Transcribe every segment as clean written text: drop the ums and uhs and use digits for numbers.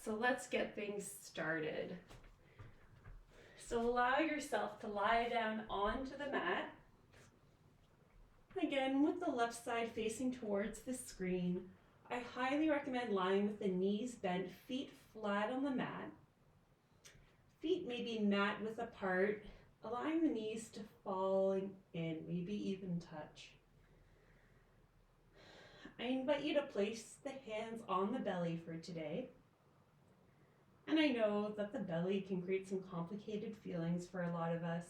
So let's get things started. So allow yourself to lie down onto the mat. Again, with the left side facing towards the screen, I highly recommend lying with the knees bent, feet flat on the mat. Feet may be mat width apart, allowing the knees to fall in, maybe even touch. I invite you to place the hands on the belly for today. And I know that the belly can create some complicated feelings for a lot of us.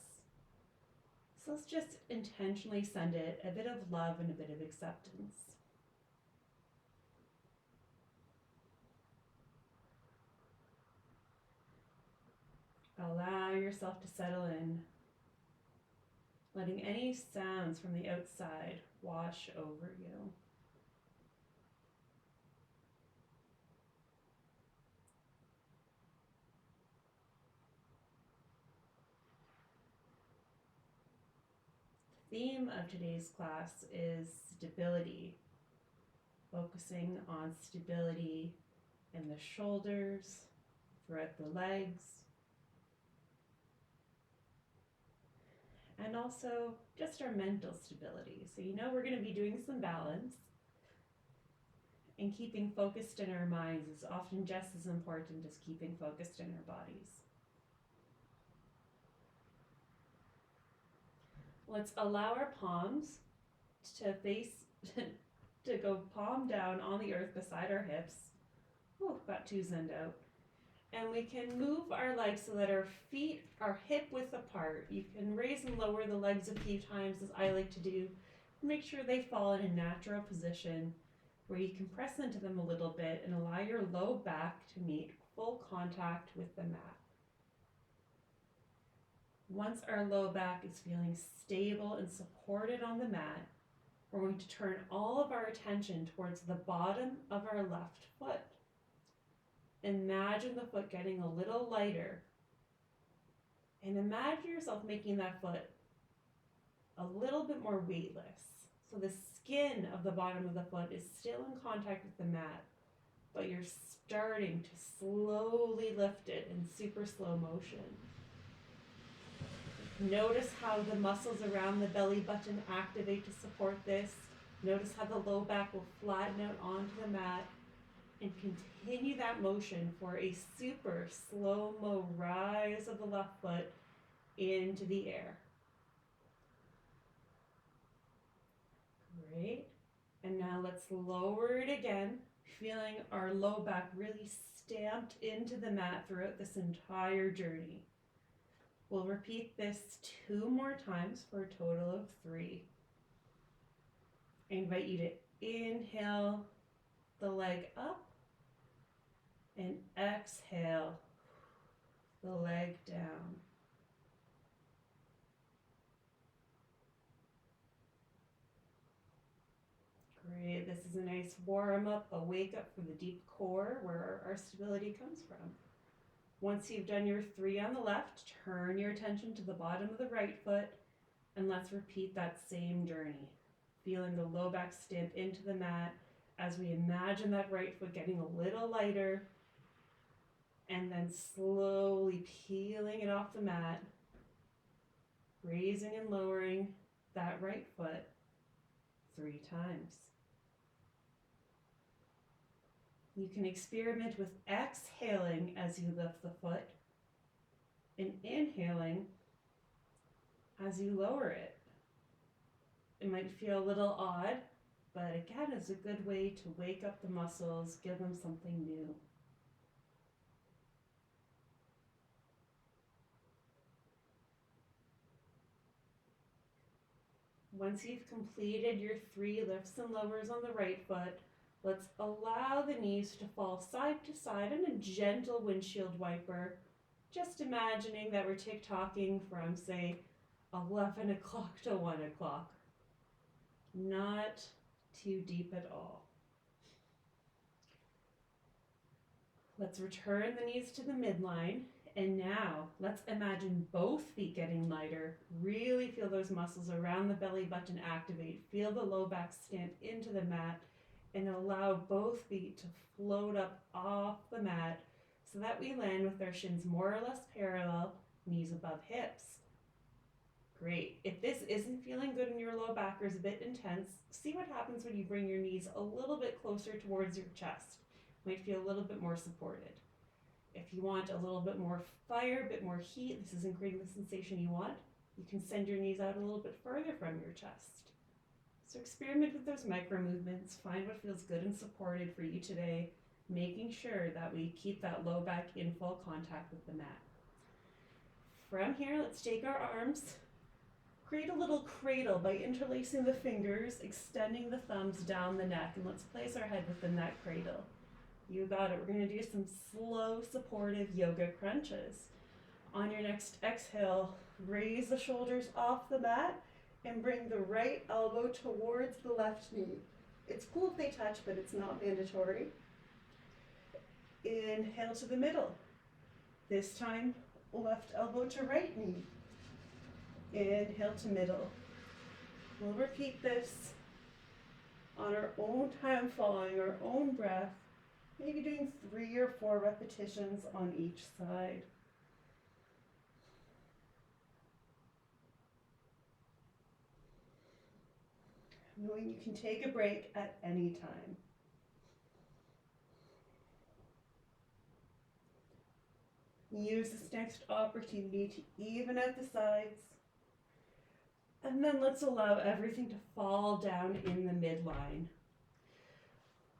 So let's just intentionally send it a bit of love and a bit of acceptance. Allow yourself to settle in, letting any sounds from the outside wash over you. The theme of today's class is stability, focusing on stability in the shoulders, throughout the legs, and also just our mental stability. So we're going to be doing some balance, and keeping focused in our minds is often just as important as keeping focused in our bodies. Let's allow our palms to to go palm down on the earth beside our hips. Oh, got two zenned out. And we can move our legs so that our feet are hip width apart. You can raise and lower the legs a few times, as I like to do. Make sure they fall in a natural position where you can press into them a little bit and allow your low back to meet full contact with the mat. Once our low back is feeling stable and supported on the mat, we're going to turn all of our attention towards the bottom of our left foot. Imagine the foot getting a little lighter, and imagine yourself making that foot a little bit more weightless. So the skin of the bottom of the foot is still in contact with the mat, but you're starting to slowly lift it in super slow motion. Notice how the muscles around the belly button activate to support this. Notice how the low back will flatten out onto the mat, and continue that motion for a super slow-mo rise of the left foot into the air. Great. And now let's lower it again, feeling our low back really stamped into the mat throughout this entire journey. We'll repeat this 2 more times for a total of 3. I invite you to inhale the leg up and exhale the leg down. Great. This is a nice warm up, a wake up for the deep core where our stability comes from. Once you've done your 3 on the left, turn your attention to the bottom of the right foot, and let's repeat that same journey. Feeling the low back stamp into the mat as we imagine that right foot getting a little lighter, and then slowly peeling it off the mat, raising and lowering that right foot 3 times. You can experiment with exhaling as you lift the foot and inhaling as you lower it. It might feel a little odd, but again, it's a good way to wake up the muscles, give them something new. Once you've completed your 3 lifts and lowers on the right foot, let's allow the knees to fall side to side in a gentle windshield wiper, just imagining that we're tick-tocking from, say, 11 o'clock to 1 o'clock. Not too deep at all. Let's return the knees to the midline. And now let's imagine both feet getting lighter. Really feel those muscles around the belly button activate. Feel the low back stamp into the mat, and allow both feet to float up off the mat, so that we land with our shins more or less parallel, knees above hips. Great. If this isn't feeling good in your low back or is a bit intense, see what happens when you bring your knees a little bit closer towards your chest. Might feel a little bit more supported. If you want a little bit more fire, a bit more heat, this isn't creating the sensation you want, you can send your knees out a little bit further from your chest. So experiment with those micro movements, find what feels good and supported for you today, making sure that we keep that low back in full contact with the mat. From here, let's take our arms, create a little cradle by interlacing the fingers, extending the thumbs down the neck, and let's place our head within that cradle. You got it. We're going to do some slow, supportive yoga crunches. On your next exhale, raise the shoulders off the mat and bring the right elbow towards the left knee. It's cool if they touch, but it's not mandatory. Inhale to the middle. This time, left elbow to right knee. Inhale to middle. We'll repeat this on our own time, following our own breath, maybe doing 3 or 4 repetitions on each side. Knowing you can take a break at any time. Use this next opportunity to even out the sides. And then let's allow everything to fall down in the midline.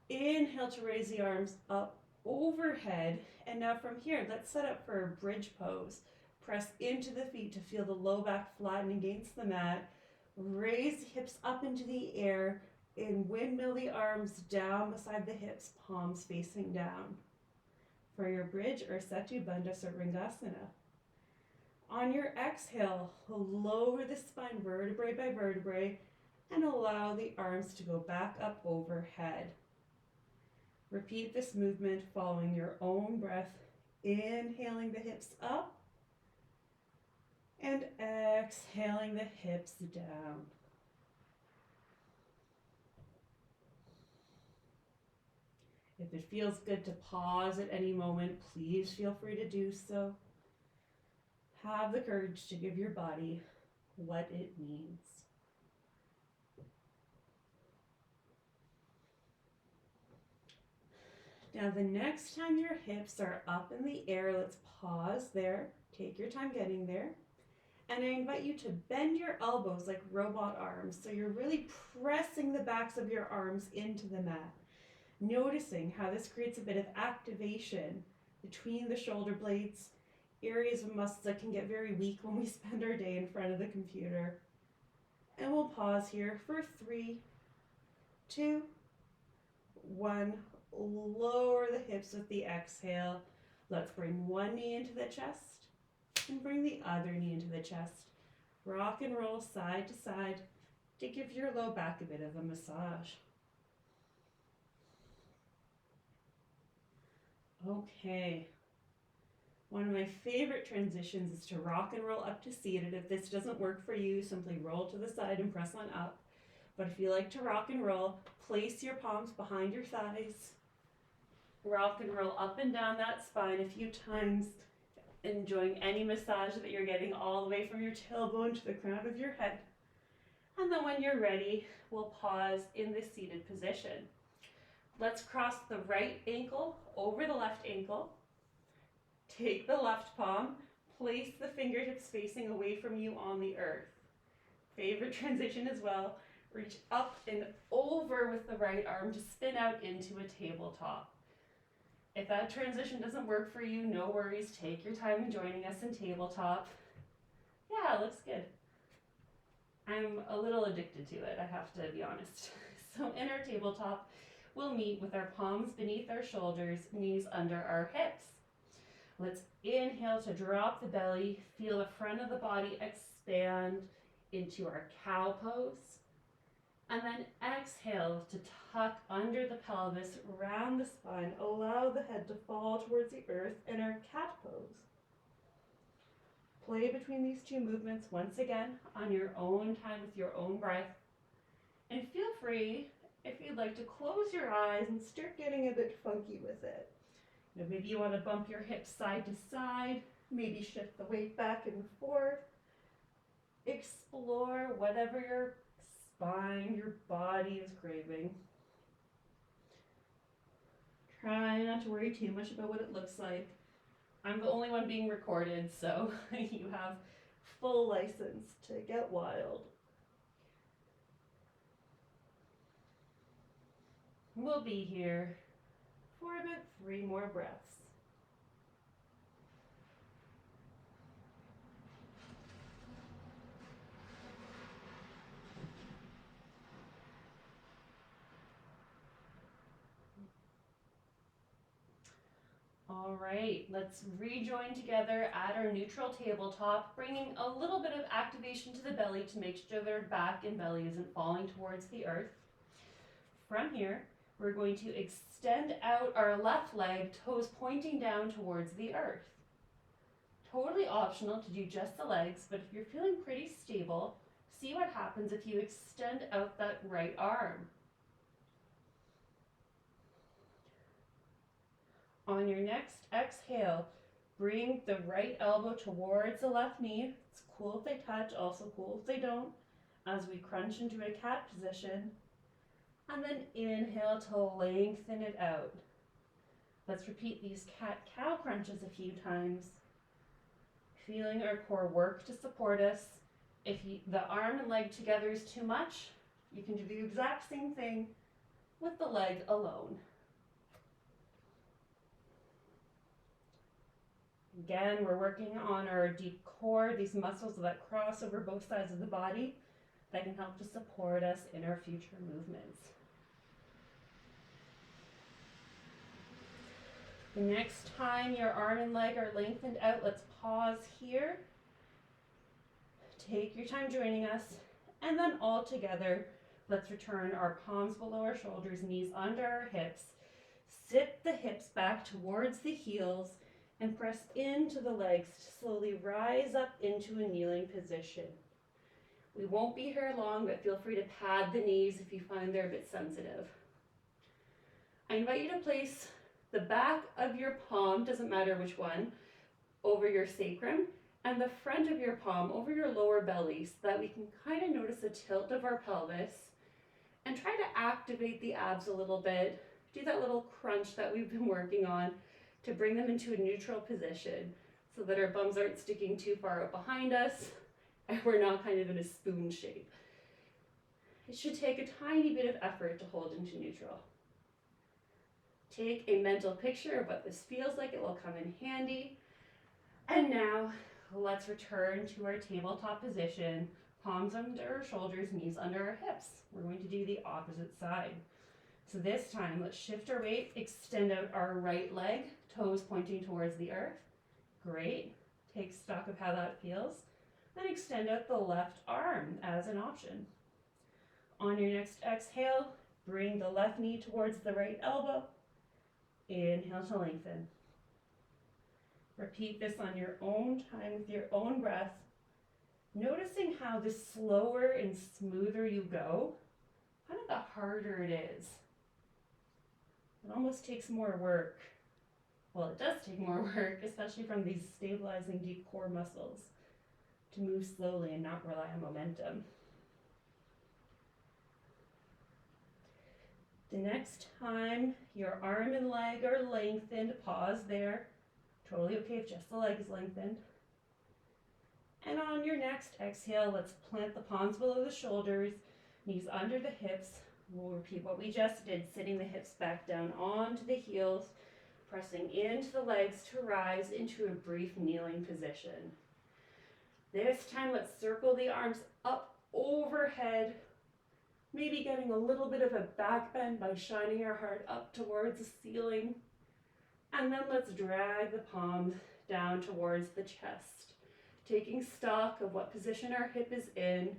Inhale to raise the arms up overhead. And now from here, let's set up for a bridge pose. Press into the feet to feel the low back flatten against the mat. Raise the hips up into the air and windmill the arms down beside the hips, palms facing down. For your bridge or Setu Bandha Sarvangasana. On your exhale, lower the spine vertebrae by vertebrae and allow the arms to go back up overhead. Repeat this movement following your own breath, inhaling the hips up and exhaling the hips down. If it feels good to pause at any moment, please feel free to do so. Have the courage to give your body what it needs. Now the next time your hips are up in the air, let's pause there. Take your time getting there. And I invite you to bend your elbows like robot arms. So you're really pressing the backs of your arms into the mat. Noticing how this creates a bit of activation between the shoulder blades, areas of muscles that can get very weak when we spend our day in front of the computer. And we'll pause here for 3, 2, 1. Lower the hips with the exhale. Let's bring one knee into the chest and bring the other knee into the chest. Rock and roll side to side to give your low back a bit of a massage. Okay. One of my favorite transitions is to rock and roll up to seated. If this doesn't work for you, simply roll to the side and press on up. But if you like to rock and roll, place your palms behind your thighs. Rock and roll up and down that spine a few times, enjoying any massage that you're getting all the way from your tailbone to the crown of your head. And then when you're ready, we'll pause in this seated position. Let's cross the right ankle over the left ankle. Take the left palm, place the fingertips facing away from you on the earth. Favorite transition as well. Reach up and over with the right arm to spin out into a tabletop. If that transition doesn't work for you, no worries. Take your time in joining us in tabletop. Yeah, it looks good. I'm a little addicted to it, I have to be honest. So in our tabletop, we'll meet with our palms beneath our shoulders, knees under our hips. Let's inhale to drop the belly, feel the front of the body expand into our cow pose. And then exhale to tuck under the pelvis, round the spine, allow the head to fall towards the earth in our cat pose. Play between these two movements once again on your own time with your own breath. And feel free, if you'd like, to close your eyes and start getting a bit funky with it. Maybe you want to bump your hips side to side, maybe shift the weight back and forth. Explore whatever your spine, your body is craving. Try not to worry too much about what it looks like. I'm the only one being recorded, so you have full license to get wild. We'll be here for about 3 more breaths. All right, let's rejoin together at our neutral tabletop, bringing a little bit of activation to the belly to make sure their back and belly isn't falling towards the earth. From here, we're going to extend out our left leg, toes pointing down towards the earth. Totally optional to do just the legs, but if you're feeling pretty stable, see what happens if you extend out that right arm. On your next exhale, bring the right elbow towards the left knee. It's cool if they touch, also cool if they don't, as we crunch into a cat position. And then inhale to lengthen it out. Let's repeat these cat-cow crunches a few times. Feeling our core work to support us. If the arm and leg together is too much, you can do the exact same thing with the leg alone. Again, we're working on our deep core, these muscles that cross over both sides of the body that can help to support us in our future movements. The next time your arm and leg are lengthened out, let's pause here. Take your time joining us, and then all together, let's return our palms below our shoulders, knees under our hips. Sit the hips back towards the heels and press into the legs to slowly rise up into a kneeling position. We won't be here long, but feel free to pad the knees if you find they're a bit sensitive. I invite you to place the back of your palm, doesn't matter which one, over your sacrum, and the front of your palm over your lower belly, so that we can kind of notice the tilt of our pelvis, and try to activate the abs a little bit. Do that little crunch that we've been working on to bring them into a neutral position so that our bums aren't sticking too far out behind us and we're not kind of in a spoon shape. It should take a tiny bit of effort to hold into neutral. Take a mental picture of what this feels like. It will come in handy. And now let's return to our tabletop position, palms under our shoulders, knees under our hips. We're going to do the opposite side. So this time, let's shift our weight, extend out our right leg, toes pointing towards the earth. Great. Take stock of how that feels. Then extend out the left arm as an option. On your next exhale, bring the left knee towards the right elbow. Inhale to lengthen. Repeat this on your own time with your own breath, noticing how the slower and smoother you go, kind of the harder it is. It almost takes more work. Well, it does take more work, especially from these stabilizing deep core muscles, to move slowly and not rely on momentum. The next time your arm and leg are lengthened, pause there. Totally okay if just the leg is lengthened. And on your next exhale, let's plant the palms below the shoulders, knees under the hips. We'll repeat what we just did, sitting the hips back down onto the heels, pressing into the legs to rise into a brief kneeling position. This time, let's circle the arms up overhead, maybe getting a little bit of a back bend by shining our heart up towards the ceiling. And then let's drag the palms down towards the chest, taking stock of what position our hip is in,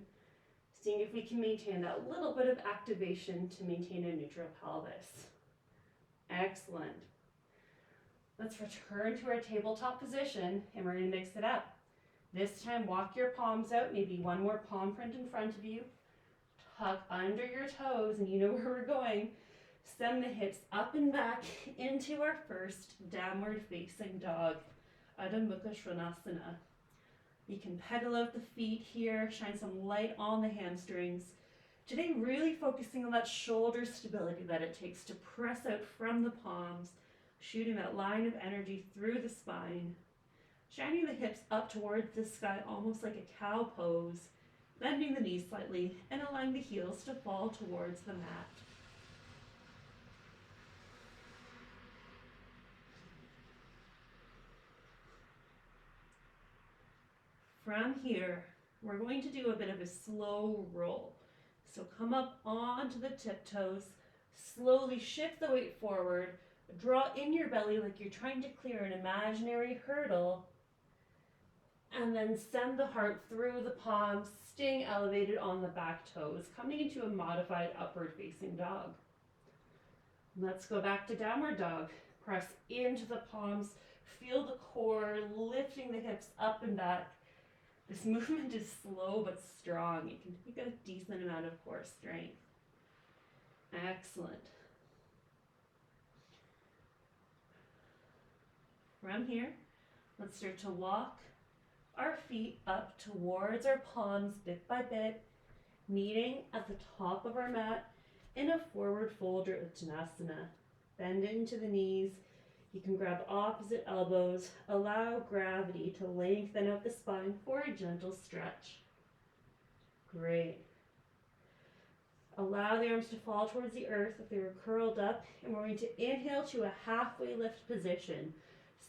seeing if we can maintain that little bit of activation to maintain a neutral pelvis. Excellent. Let's return to our tabletop position, and we're going to mix it up. This time, walk your palms out, maybe one more palm print in front of you. Tuck under your toes, and you know where we're going. Send the hips up and back into our first downward facing dog, Adho Mukha Svanasana. You can pedal out the feet here, shine some light on the hamstrings. Today, really focusing on that shoulder stability that it takes to press out from the palms, shooting that line of energy through the spine. Shining the hips up towards the sky, almost like a cow pose, bending the knees slightly and allowing the heels to fall towards the mat. From here, we're going to do a bit of a slow roll. So come up onto the tiptoes, slowly shift the weight forward, draw in your belly like you're trying to clear an imaginary hurdle, and then send the heart through the palms, staying elevated on the back toes, coming into a modified upward facing dog. Let's go back to downward dog. Press into the palms, feel the core, lifting the hips up and back. This movement is slow but strong. You can take a decent amount of core strength. Excellent. From here, let's start to walk our feet up towards our palms bit by bit, meeting at the top of our mat in a forward fold or Uttanasana. Bend into the knees. You can grab opposite elbows, allow gravity to lengthen out the spine for a gentle stretch. Great. Allow the arms to fall towards the earth if they were curled up, and we're going to inhale to a halfway lift position,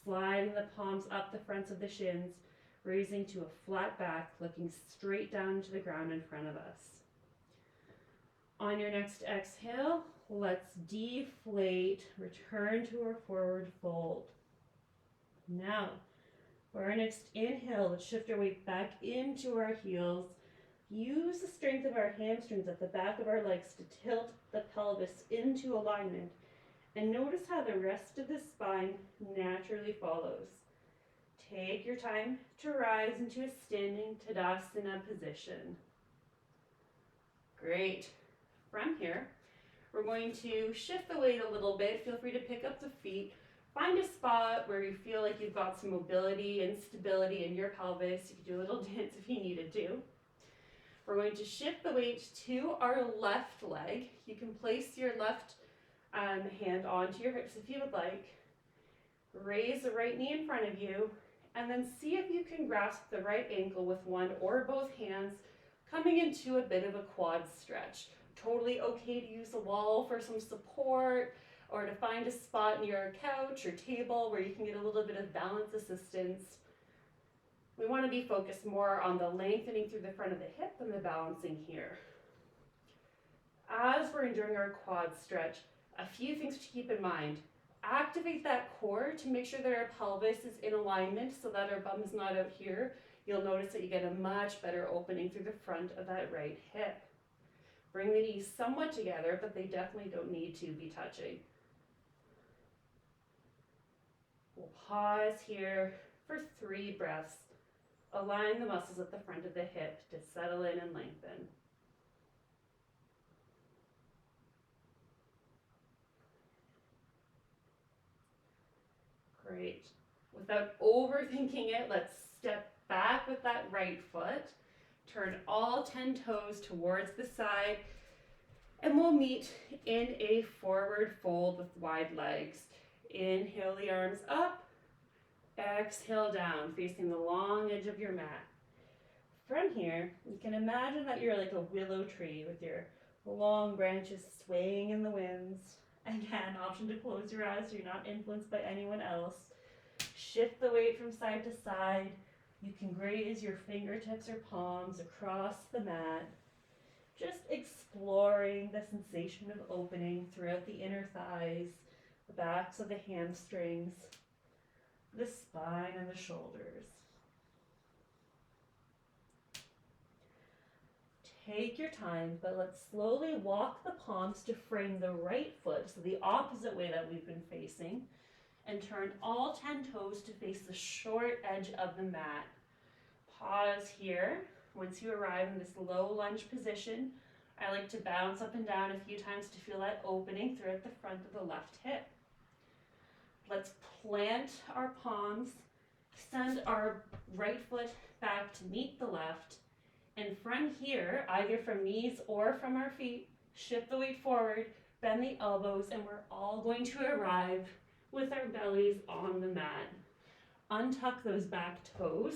sliding the palms up the fronts of the shins, raising to a flat back, looking straight down to the ground in front of us. On your next exhale, let's deflate, return to our forward fold. Now, for our next inhale, let's shift our weight back into our heels. Use the strength of our hamstrings at the back of our legs to tilt the pelvis into alignment. And notice how the rest of the spine naturally follows. Take your time to rise into a standing Tadasana position. Great. From here, we're going to shift the weight a little bit. Feel free to pick up the feet. Find a spot where you feel like you've got some mobility and stability in your pelvis. You can do a little dance if you needed to. We're going to shift the weight to our left leg. You can place your left hand onto your hips if you would like. Raise the right knee in front of you, and then see if you can grasp the right ankle with one or both hands, coming into a bit of a quad stretch. Totally okay to use the wall for some support, or to find a spot near a couch or table where you can get a little bit of balance assistance. We want to be focused more on the lengthening through the front of the hip than the balancing here. As we're enduring our quad stretch, a few things to keep in mind. Activate that core to make sure that our pelvis is in alignment so that our bum is not out here. You'll notice that you get a much better opening through the front of that right hip. Bring the knees somewhat together, but they definitely don't need to be touching. We'll pause here for 3 breaths. Align the muscles at the front of the hip to settle in and lengthen. Great. Without overthinking it, let's step back with that right foot. Turn all 10 toes towards the side, and we'll meet in a forward fold with wide legs. Inhale the arms up, exhale down, facing the long edge of your mat. From here, you can imagine that you're like a willow tree with your long branches swaying in the winds. Again, option to close your eyes so you're not influenced by anyone else. Shift the weight from side to side. You can graze your fingertips or palms across the mat. Just exploring the sensation of opening throughout the inner thighs, the backs of the hamstrings, the spine and the shoulders. Take your time, but let's slowly walk the palms to frame the right foot, so the opposite way that we've been facing, and turn all 10 toes to face the short edge of the mat. Pause here. Once you arrive in this low lunge position, I like to bounce up and down a few times to feel that opening throughout the front of the left hip. Let's plant our palms, send our right foot back to meet the left, and from here, either from knees or from our feet, shift the weight forward, bend the elbows, and we're all going to arrive with our bellies on the mat. Untuck those back toes.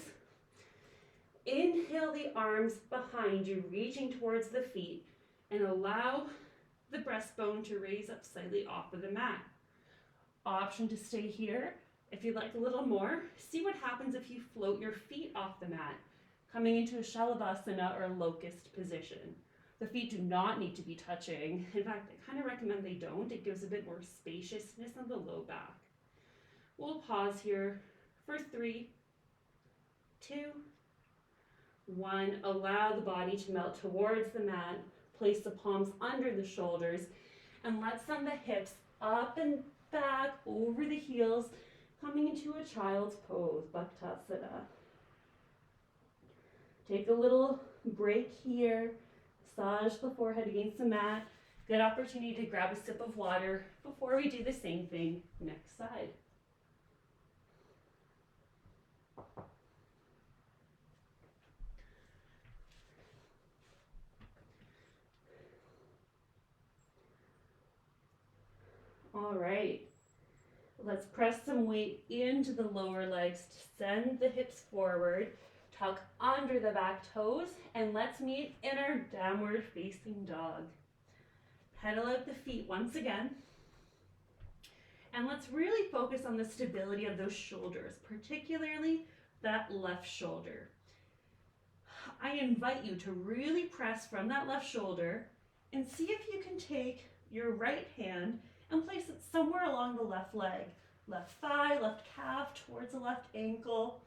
Inhale the arms behind you, reaching towards the feet, and allow the breastbone to raise up slightly off of the mat. Option to stay here. If you'd like a little more, see what happens if you float your feet off the mat, coming into a Shalabhasana or locust position. The feet do not need to be touching. In fact, I kind of recommend they don't. It gives a bit more spaciousness in the low back. We'll pause here for 3, 2, 1. Allow the body to melt towards the mat. Place the palms under the shoulders and let's send the hips up and back over the heels, coming into a child's pose, Bhaktasana. Take a little break here. Massage the forehead against the mat. Good opportunity to grab a sip of water before we do the same thing next side. All right, let's press some weight into the lower legs to send the hips forward, tuck under the back toes, and let's meet in our downward facing dog. Pedal out the feet once again, and let's really focus on the stability of those shoulders, particularly that left shoulder. I invite you to really press from that left shoulder and see if you can take your right hand and place it somewhere along the left leg, left thigh, left calf, towards the left ankle.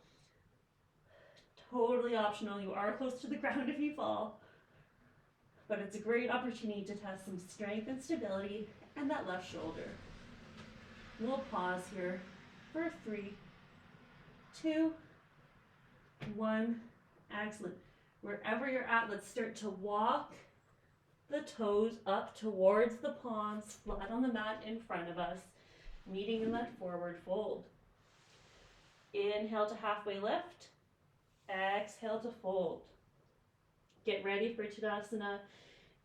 Totally optional. You are close to the ground if you fall, but it's a great opportunity to test some strength and stability and that left shoulder. We'll pause here for 3, 2, 1. Excellent. Wherever you're at, let's start to walk the toes up towards the palms, flat on the mat in front of us, meeting in that forward fold. Inhale to halfway lift. Exhale to fold. Get ready for Tadasana.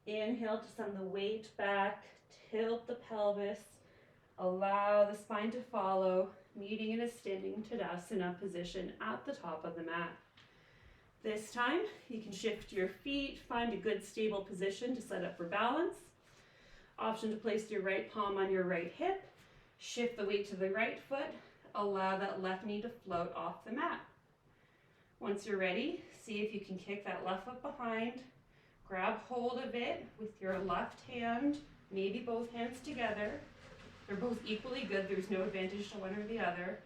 Inhale to send the weight back, tilt the pelvis, allow the spine to follow, meeting in a standing Tadasana position at the top of the mat. This time, you can shift your feet, find a good stable position to set up for balance. Option to place your right palm on your right hip, shift the weight to the right foot, allow that left knee to float off the mat. Once you're ready, see if you can kick that left foot behind, grab hold of it with your left hand, maybe both hands together. They're both equally good, there's no advantage to one or the other.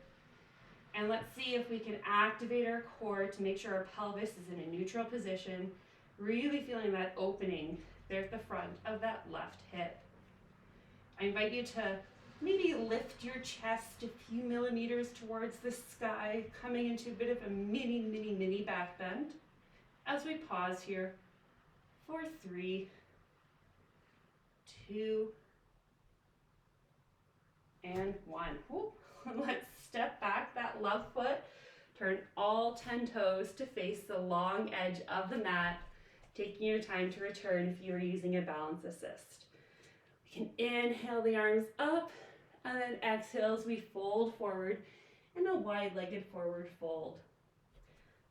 And let's see if we can activate our core to make sure our pelvis is in a neutral position, really feeling that opening there at the front of that left hip. I invite you to maybe lift your chest a few millimeters towards the sky, coming into a bit of a mini back bend. As we pause here for 3, 2, and 1. Whoop. Let's step back that left foot, turn all 10 toes to face the long edge of the mat, taking your time to return if you are using a balance assist. We can inhale the arms up, and then exhale as we fold forward in a wide-legged forward fold.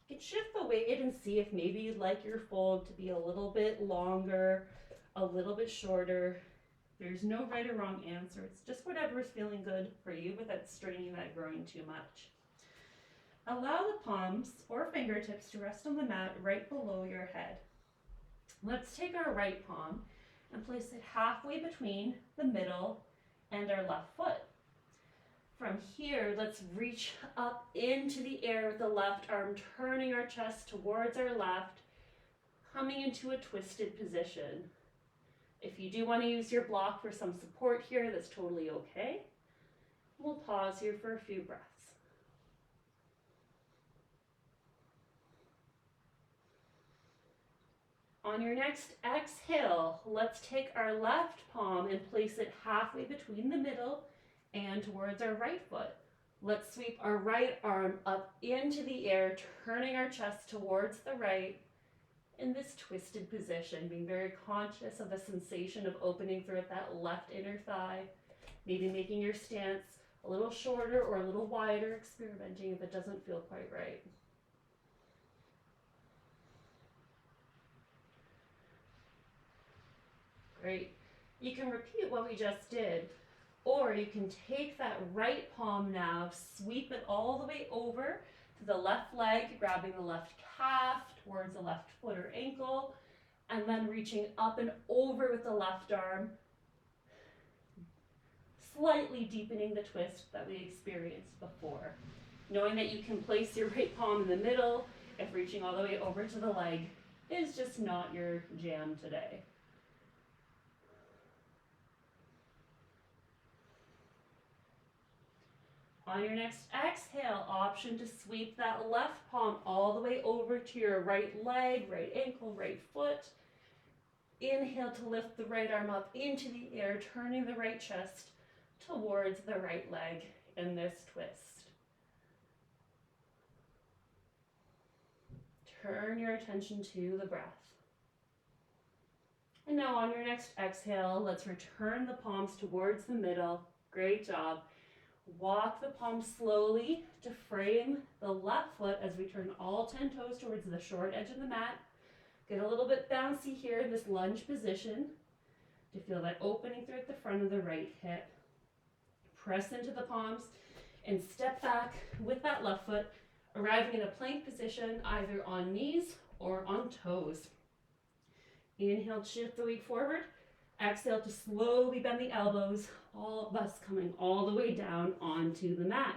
You can shift the weight and see if maybe you'd like your fold to be a little bit longer, a little bit shorter. There's no right or wrong answer. It's just whatever is feeling good for you without straining that groin too much. Allow the palms or fingertips to rest on the mat right below your head. Let's take our right palm and place it halfway between the middle and our left foot. From here, let's reach up into the air with the left arm, turning our chest towards our left, coming into a twisted position. If you do want to use your block for some support here, that's totally okay. We'll pause here for a few breaths. On your next exhale, let's take our left palm and place it halfway between the middle and towards our right foot. Let's sweep our right arm up into the air, turning our chest towards the right in this twisted position, being very conscious of the sensation of opening through that left inner thigh, maybe making your stance a little shorter or a little wider, experimenting if it doesn't feel quite right. Great. You can repeat what we just did, or you can take that right palm now, sweep it all the way over to the left leg, grabbing the left calf towards the left foot or ankle, and then reaching up and over with the left arm, slightly deepening the twist that we experienced before. Knowing that you can place your right palm in the middle if reaching all the way over to the leg is just not your jam today. On your next exhale, option to sweep that left palm all the way over to your right leg, right ankle, right foot. Inhale to lift the right arm up into the air, turning the right chest towards the right leg in this twist. Turn your attention to the breath. And now on your next exhale, let's return the palms towards the middle. Great job. Walk the palms slowly to frame the left foot as we turn all 10 toes towards the short edge of the mat. Get a little bit bouncy here in this lunge position to feel that opening through at the front of the right hip. Press into the palms and step back with that left foot, arriving in a plank position either on knees or on toes. Inhale, shift the weight forward. Exhale to slowly bend the elbows, all of us coming all the way down onto the mat.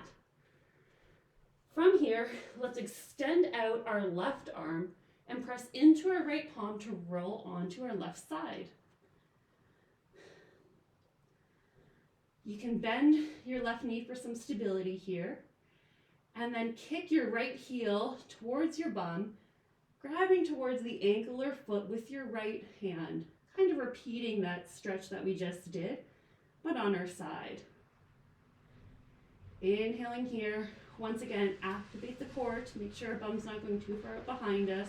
From here, let's extend out our left arm and press into our right palm to roll onto our left side. You can bend your left knee for some stability here, and then kick your right heel towards your bum, grabbing towards the ankle or foot with your right hand, kind of repeating that stretch that we just did, but on our side. Inhaling here, once again, activate the core to make sure our bum's not going too far up behind us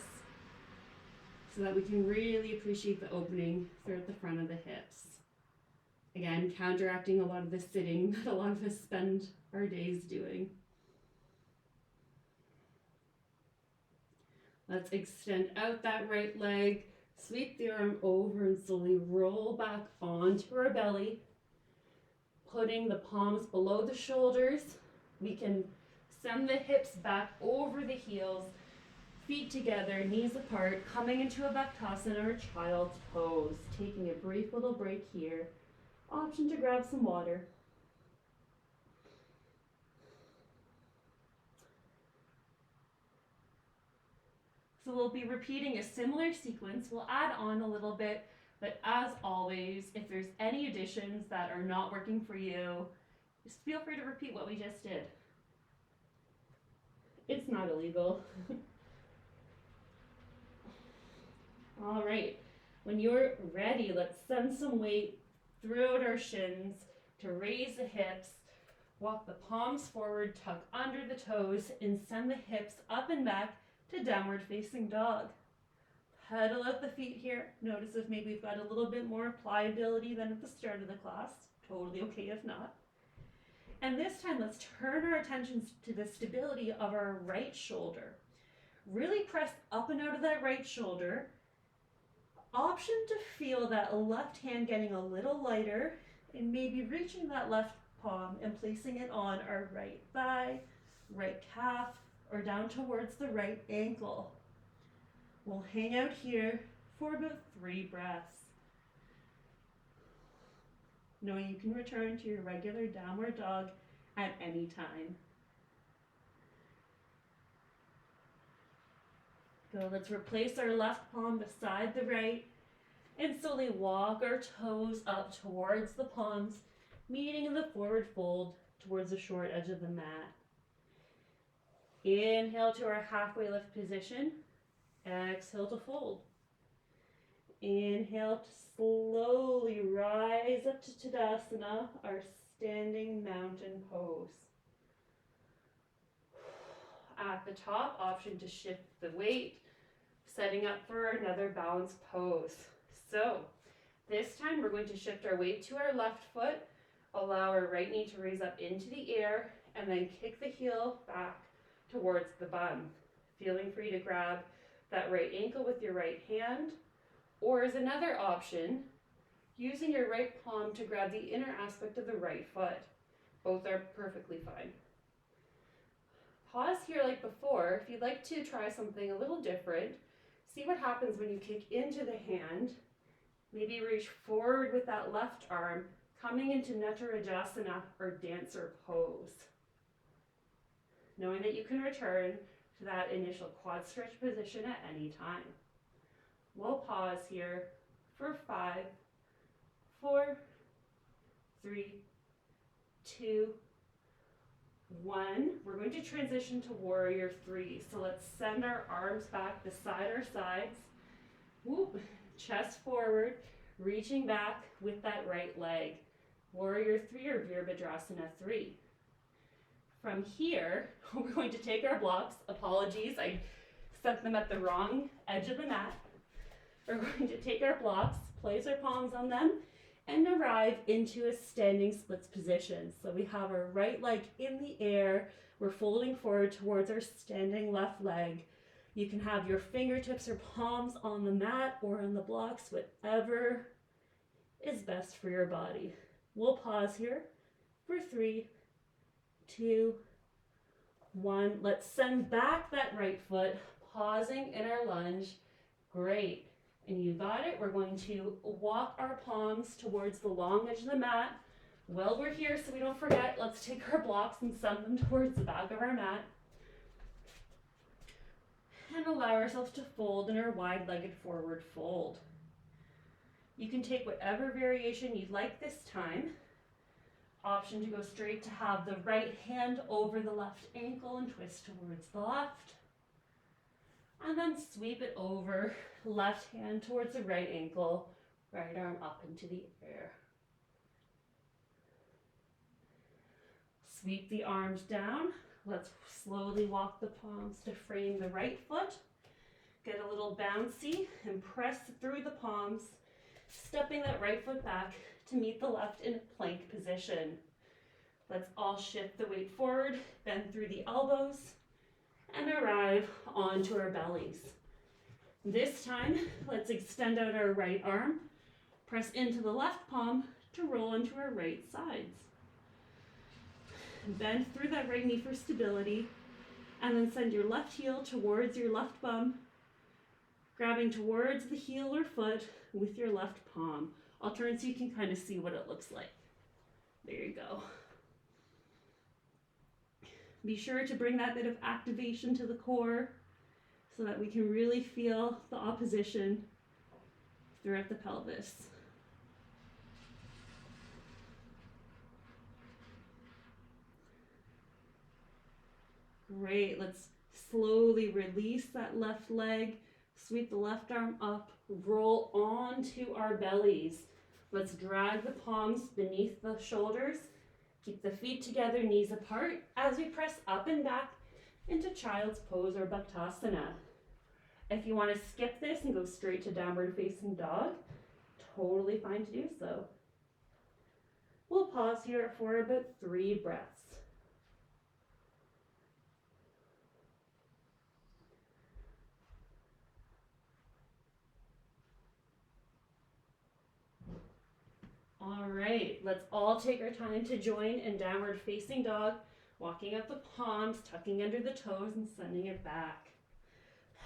so that we can really appreciate the opening through at the front of the hips. Again, counteracting a lot of the sitting that a lot of us spend our days doing. Let's extend out that right leg, sweep the arm over and slowly roll back onto our belly, putting the palms below the shoulders. We can send the hips back over the heels, feet together, knees apart, coming into a Baktasana or child's pose. Taking a brief little break here. Option to grab some water. So we'll be repeating a similar sequence. We'll add on a little bit, but as always, if there's any additions that are not working for you, just feel free to repeat what we just did. It's not illegal. All right, when you're ready, let's send some weight throughout our shins to raise the hips. Walk the palms forward, tuck under the toes, and send the hips up and back to downward facing dog. Pedal out the feet here. Notice if maybe we've got a little bit more pliability than at the start of the class. Totally okay if not. And this time, let's turn our attention to the stability of our right shoulder. Really press up and out of that right shoulder. Option to feel that left hand getting a little lighter and maybe reaching that left palm and placing it on our right thigh, right calf, or down towards the right ankle. We'll hang out here for about 3 breaths. Knowing you can return to your regular downward dog at any time. So let's replace our left palm beside the right and slowly walk our toes up towards the palms, meeting in the forward fold towards the short edge of the mat. Inhale to our halfway lift position. Exhale to fold. inhale to slowly rise up to Tadasana, our standing mountain pose. At the top, option to shift the weight, setting up for another balanced pose. So this time we're going to shift our weight to our left foot, allow our right knee to raise up into the air, and then kick the heel back towards the bum. Feeling free to grab that right ankle with your right hand, or as another option, using your right palm to grab the inner aspect of the right foot. Both are perfectly fine. Pause here like before. If you'd like to try something a little different, see what happens when you kick into the hand. Maybe reach forward with that left arm, coming into Nettarajasana or dancer pose. Knowing that you can return to that initial quad stretch position at any time. We'll pause here for 5, 4, 3, 2, 1. We're going to transition to warrior 3. So let's send our arms back beside our sides. Whoop. Chest forward, reaching back with that right leg. Warrior 3 or Virabhadrasana 3. From here, we're going to take our blocks. Apologies, I set them at the wrong edge of the mat. We're going to take our blocks, place our palms on them, and arrive into a standing splits position. So we have our right leg in the air. We're folding forward towards our standing left leg. You can have your fingertips or palms on the mat or on the blocks, whatever is best for your body. We'll pause here for 3, 2, 1. Let's send back that right foot, pausing in our lunge. Great. And you got it. We're going to walk our palms towards the long edge of the mat. While we're here, so we don't forget, let's take our blocks and send them towards the back of our mat. And allow ourselves to fold in our wide-legged forward fold. You can take whatever variation you'd like this time. Option to go straight to have the right hand over the left ankle and twist towards the left. And then sweep it over, left hand towards the right ankle, right arm up into the air. Sweep the arms down. Let's slowly walk the palms to frame the right foot. Get a little bouncy and press through the palms, stepping that right foot back to meet the left in plank position. Let's all shift the weight forward, bend through the elbows, and arrive onto our bellies. This time, let's extend out our right arm, press into the left palm to roll into our right sides. Bend through that right knee for stability, and then send your left heel towards your left bum, grabbing towards the heel or foot with your left palm. I'll turn so you can kind of see what it looks like. There you go. Be sure to bring that bit of activation to the core so that we can really feel the opposition throughout the pelvis. Great, let's slowly release that left leg, sweep the left arm up, roll onto our bellies. Let's drag the palms beneath the shoulders, keep the feet together, knees apart, as we press up and back into child's pose or Bhaktasana. If you want to skip this and go straight to downward facing dog, totally fine to do so. We'll pause here for about 3 breaths. All right, let's all take our time to join in downward facing dog, walking up the palms, tucking under the toes and sending it back.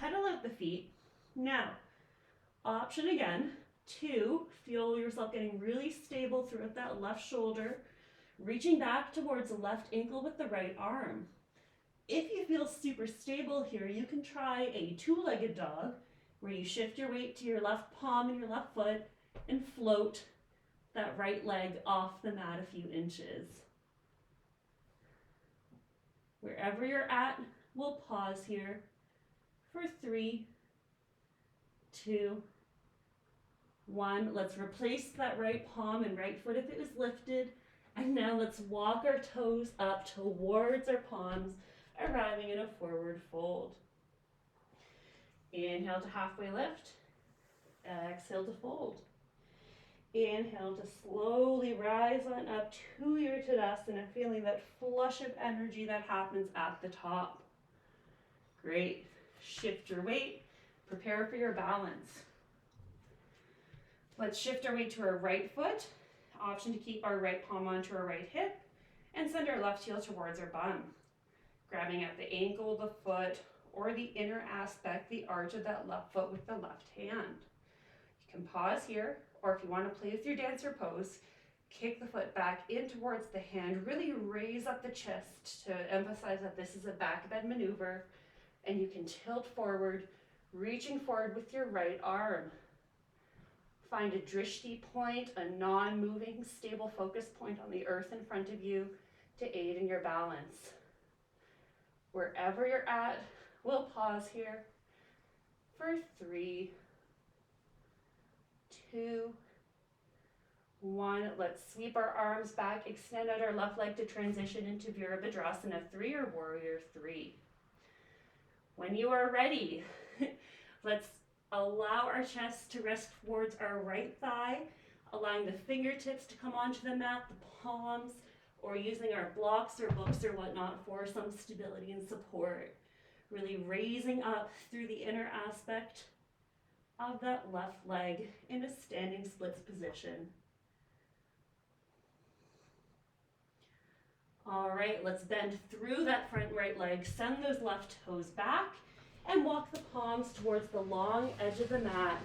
Pedal out the feet. Now, option again to feel yourself getting really stable throughout that left shoulder, reaching back towards the left ankle with the right arm. If you feel super stable here, you can try a 2-legged dog where you shift your weight to your left palm and your left foot and float that right leg off the mat a few inches. Wherever you're at, we'll pause here for 3, 2, 1. Let's replace that right palm and right foot if it was lifted. And now let's walk our toes up towards our palms, arriving in a forward fold. Inhale to halfway lift. Exhale to fold. Inhale to slowly rise on up to your Tadasana, feeling that flush of energy that happens at the top. Great. Shift your weight. Prepare for your balance. Let's shift our weight to our right foot. Option to keep our right palm onto our right hip and send our left heel towards our bum. Grabbing at the ankle of the foot or the inner aspect, the arch of that left foot with the left hand. You can pause here, or if you want to play with your dancer pose, kick the foot back in towards the hand. Really raise up the chest to emphasize that this is a back bend maneuver, and you can tilt forward, reaching forward with your right arm. Find a drishti point, a non-moving, stable focus point on the earth in front of you to aid in your balance. Wherever you're at, we'll pause here for 3, 2, 1. Let's sweep our arms back, extend out our left leg to transition into Virabhadrasana 3 or Warrior 3. When you are ready, let's allow our chest to rest towards our right thigh, allowing the fingertips to come onto the mat, the palms, or using our blocks or books or whatnot for some stability and support. Really raising up through the inner aspect of that left leg in a standing splits position. All right, let's bend through that front right leg, send those left toes back, and walk the palms towards the long edge of the mat,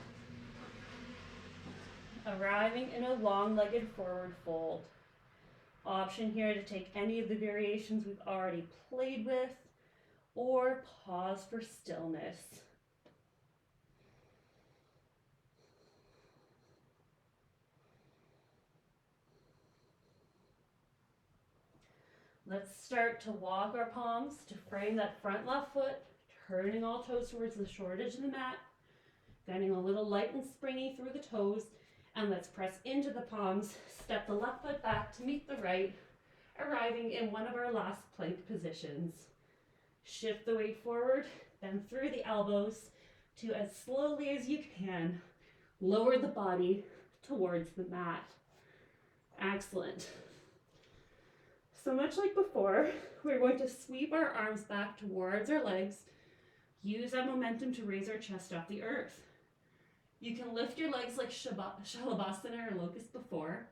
arriving in a long-legged forward fold. Option here to take any of the variations we've already played with, or pause for stillness. Let's start to walk our palms to frame that front left foot, turning all toes towards the short edge of the mat, getting a little light and springy through the toes, and let's press into the palms, step the left foot back to meet the right, arriving in one of our last plank positions. Shift the weight forward, bend through the elbows to, as slowly as you can, lower the body towards the mat. Excellent. So much like before, we're going to sweep our arms back towards our legs, use that momentum to raise our chest off the earth. You can lift your legs like Shalabhasana or Locust before.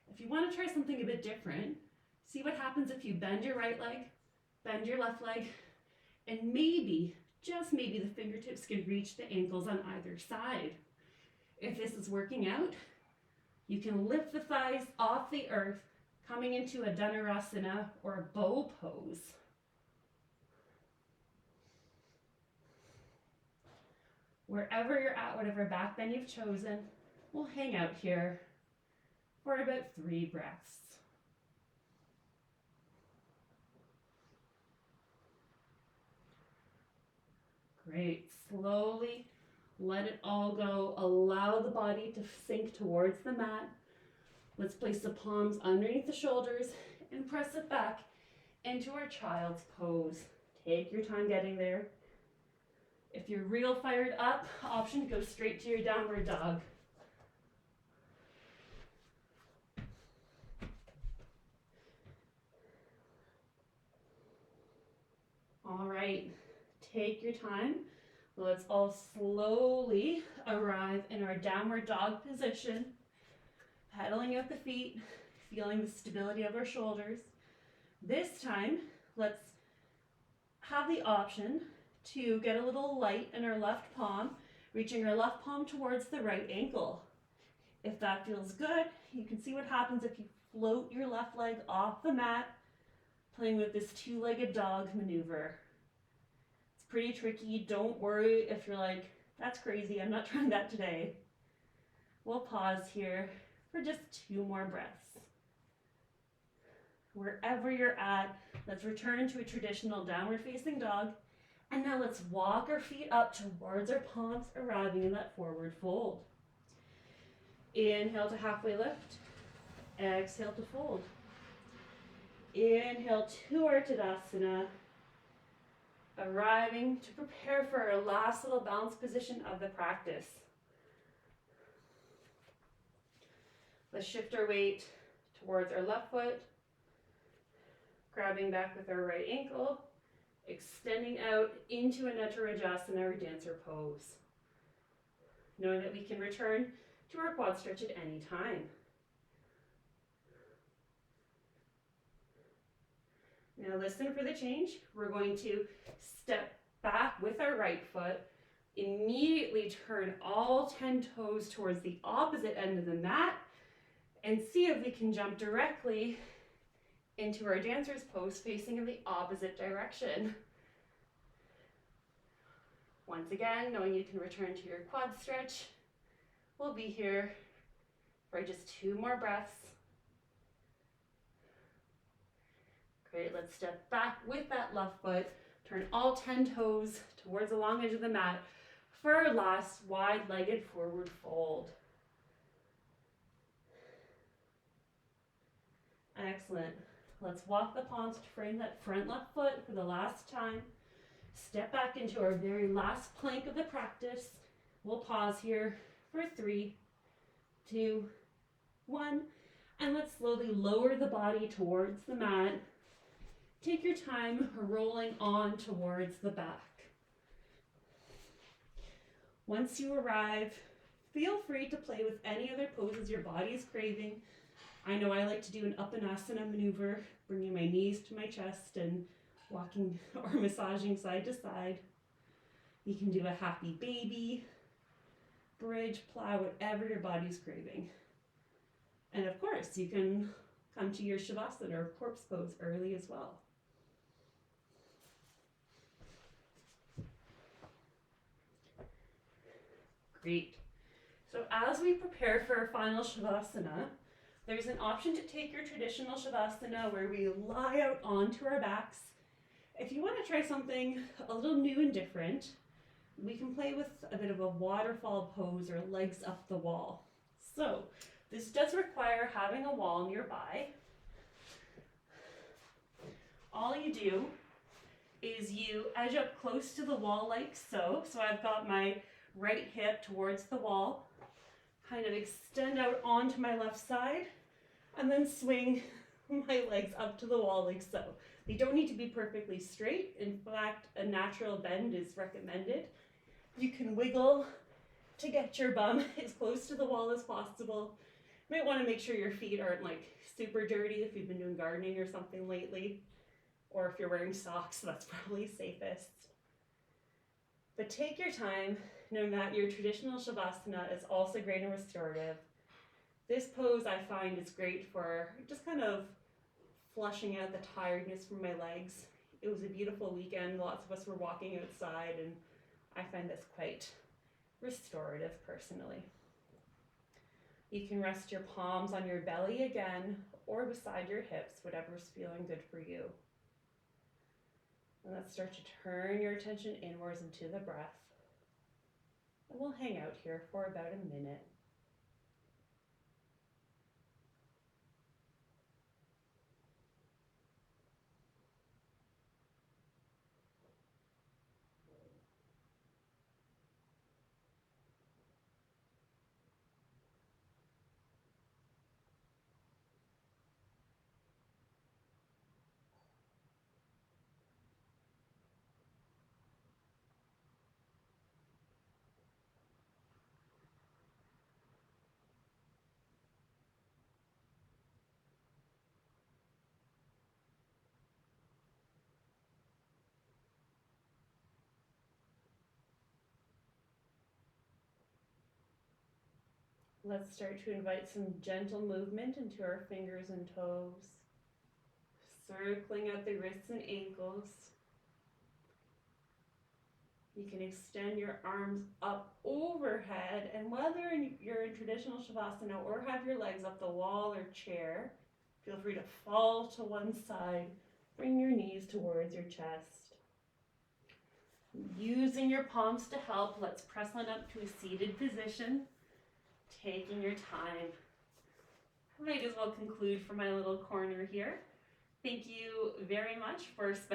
If you want to try something a bit different, see what happens if you bend your right leg, bend your left leg, and maybe, just maybe, the fingertips can reach the ankles on either side. If this is working out, you can lift the thighs off the earth, coming into a Dhanurasana or a bow pose. Wherever you're at, whatever back bend you've chosen, we'll hang out here for about 3 breaths. Great. Slowly let it all go. Allow the body to sink towards the mat. Let's place the palms underneath the shoulders and press it back into our child's pose. Take your time getting there. If you're real fired up, option to go straight to your downward dog. All right, take your time. Let's all slowly arrive in our downward dog position, pedaling out the feet, feeling the stability of our shoulders. This time, let's have the option to get a little light in our left palm, reaching our left palm towards the right ankle. If that feels good, you can see what happens if you float your left leg off the mat, playing with this 2-legged dog maneuver. It's pretty tricky. Don't worry if you're like, that's crazy, I'm not trying that today. We'll pause here for just 2 more breaths. Wherever you're at, let's return to a traditional downward facing dog. And now let's walk our feet up towards our palms, arriving in that forward fold. Inhale to halfway lift. Exhale to fold. Inhale to our Tadasana. Arriving to prepare for our last little balance position of the practice. Let's shift our weight towards our left foot, grabbing back with our right ankle, extending out into a Netarajasana or dancer pose. Knowing that we can return to our quad stretch at any time. Now listen for the change. We're going to step back with our right foot, immediately turn all 10 toes towards the opposite end of the mat, and see if we can jump directly into our dancer's pose facing in the opposite direction. Once again, knowing you can return to your quad stretch, we'll be here for just 2 more breaths. Great, let's step back with that left foot, turn all 10 toes towards the long edge of the mat for our last wide-legged forward fold. Excellent. Let's walk the palms to frame that front left foot for the last time. Step back into our very last plank of the practice. We'll pause here for 3, 2, 1, and let's slowly lower the body towards the mat. Take your time rolling on towards the back. Once you arrive, feel free to play with any other poses your body is craving. I know I like to do an Uppanasana maneuver, bringing my knees to my chest and walking or massaging side to side. You can do a happy baby, bridge, plow, whatever your body's craving. And of course, you can come to your Shavasana or corpse pose early as well. Great. So as we prepare for our final Shavasana, there's an option to take your traditional Shavasana where we lie out onto our backs. If you want to try something a little new and different, we can play with a bit of a waterfall pose or legs up the wall. So this does require having a wall nearby. All you do is you edge up close to the wall like so. So I've got my right hip towards the wall, kind of extend out onto my left side, and then swing my legs up to the wall like so. They don't need to be perfectly straight. In fact, a natural bend is recommended. You can wiggle to get your bum as close to the wall as possible. You might want to make sure your feet aren't like super dirty if you've been doing gardening or something lately, or if you're wearing socks, that's probably safest. But take your time, knowing that your traditional Shavasana is also great and restorative. This pose I find is great for just kind of flushing out the tiredness from my legs. It was a beautiful weekend. Lots of us were walking outside, and I find this quite restorative personally. You can rest your palms on your belly again or beside your hips, whatever's feeling good for you. And let's start to turn your attention inwards into the breath. And we'll hang out here for about a minute. Let's start to invite some gentle movement into our fingers and toes, circling out the wrists and ankles. You can extend your arms up overhead, and whether you're in traditional Shavasana or have your legs up the wall or chair, feel free to fall to one side, bring your knees towards your chest. Using your palms to help, let's press on up to a seated position. taking your time. I might as well conclude for my little corner here. Thank you very much for spending